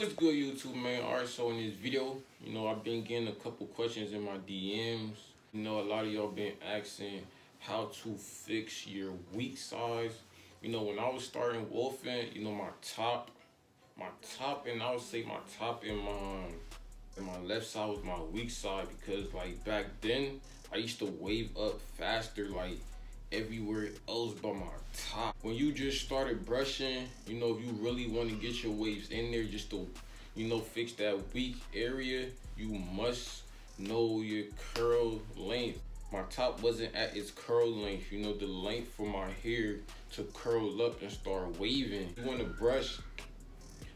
What's good, YouTube, man? Alright, so in this video, I've been getting a couple questions in my DMs. A lot of y'all been asking how to fix your weak size. When I was starting wolfing, my top, and I would say my top and my left side was my weak side, because like back then I used to wave up faster like everywhere else but my top. When you just started brushing, if you really want to get your waves in there just to fix that weak area, you must know your curl length. My top wasn't at its curl length, the length for my hair to curl up and start waving. You want to brush,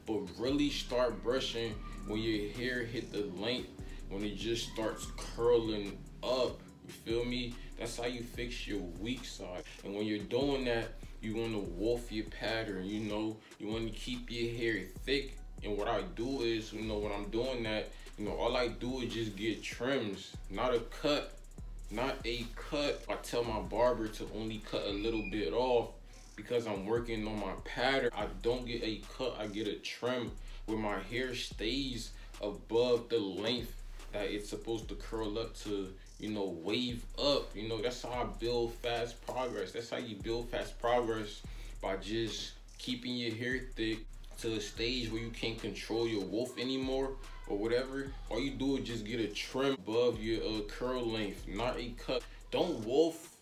but really start brushing when your hair hit the length, when it just starts curling up. You feel me? That's how you fix your weak side. And when you're doing that, you want to wolf your pattern. You want to keep your hair thick. And what I do is, when I'm doing that, all I do is just get trims, not a cut. I tell my barber to only cut a little bit off because I'm working on my pattern. I don't get a cut, I get a trim where my hair stays above the length that it's supposed to curl up to, wave up. That's how I build fast progress. That's how you build fast progress, by just keeping your hair thick to a stage where you can't control your wolf anymore or whatever. All you do is just get a trim above your curl length, not a cut. Don't wolf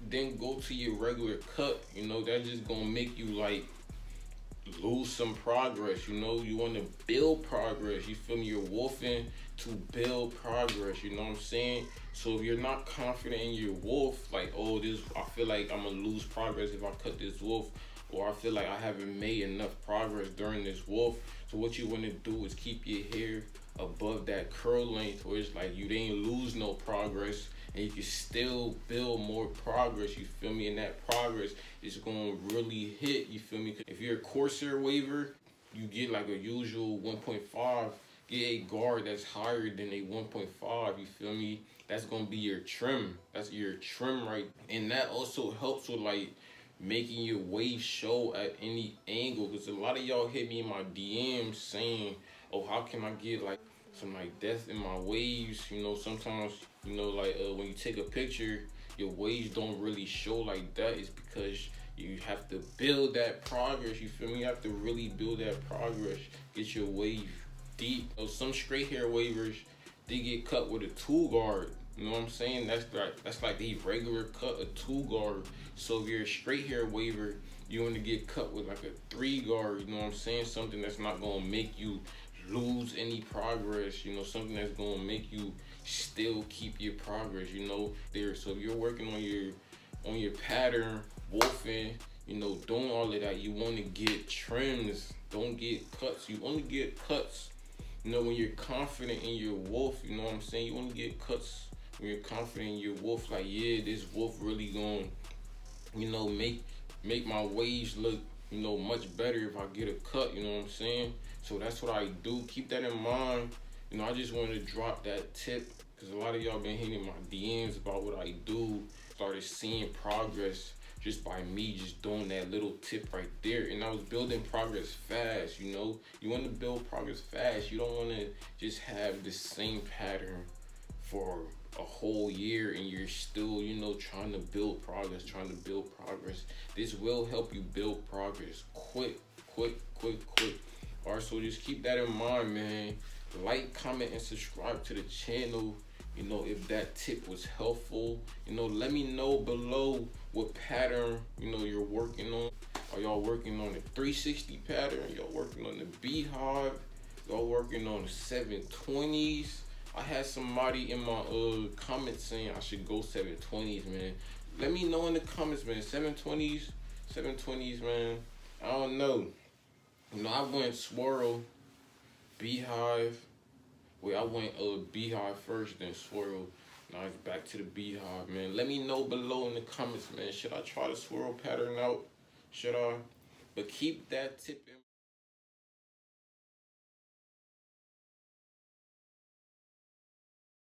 then go to your regular cut. That's just gonna make you like lose some progress. You want to build progress. You feel me? You're wolfing to build progress. You know what I'm saying? So if you're not confident in your wolf, like, oh, I feel like I'm gonna lose progress if I cut this wolf, or I feel like I haven't made enough progress during this wolf. So what you want to do is keep your hair above that curl length, where it's like you didn't lose no progress and you can still build more progress. You feel me? And that progress is gonna really hit. You feel me? If you're a coarse waver, you get like a usual 1.5. Get a guard that's higher than a 1.5. You feel me? That's gonna be your trim. That's your trim, right? And that also helps with like making your wave show at any angle, because a lot of y'all hit me in my DMs saying, oh, how can I get like some like depth in my waves? Sometimes when you take a picture, your waves don't really show like that. It's because you have to build that progress. You feel me? You have to really build that progress, get your wave deep. Some straight hair wavers, they get cut with a 2 guard. You know what I'm saying? That's like the regular cut, a 2 guard. So if you're a straight hair waver, you want to get cut with like a 3 guard. You know what I'm saying? Something that's not gonna make you lose any progress. Something that's gonna make you still keep your progress. There. So if you're working on your pattern, wolfing, doing all of that, you want to get trims. Don't get cuts. You only get cuts, when you're confident in your wolf. You know what I'm saying? You only get cuts when you're confident in your wolf. Like, yeah, this wolf really gonna, make my waves look, much better if I get a cut. You know what I'm saying? So that's what I do. Keep that in mind. I just wanted to drop that tip because a lot of y'all been hitting my DMs about what I do. Started seeing progress just by me just doing that little tip right there. And I was building progress fast. You want to build progress fast. You don't want to just have the same pattern for a whole year and you're still, trying to build progress, This will help you build progress quick. All right, so just keep that in mind, man. Like, comment, and subscribe to the channel. If that tip was helpful. Let me know below what pattern, you're working on. Are y'all working on the 360 pattern? Y'all working on the beehive? Y'all working on the 720s? I had somebody in my comments saying I should go 720s, man. Let me know in the comments, man. 720s, man. I don't know. I went swirl, beehive. Wait, I went beehive first, then swirl. Now it's back to the beehive, man. Let me know below in the comments, man. Should I try the swirl pattern out? Should I? But keep that tip in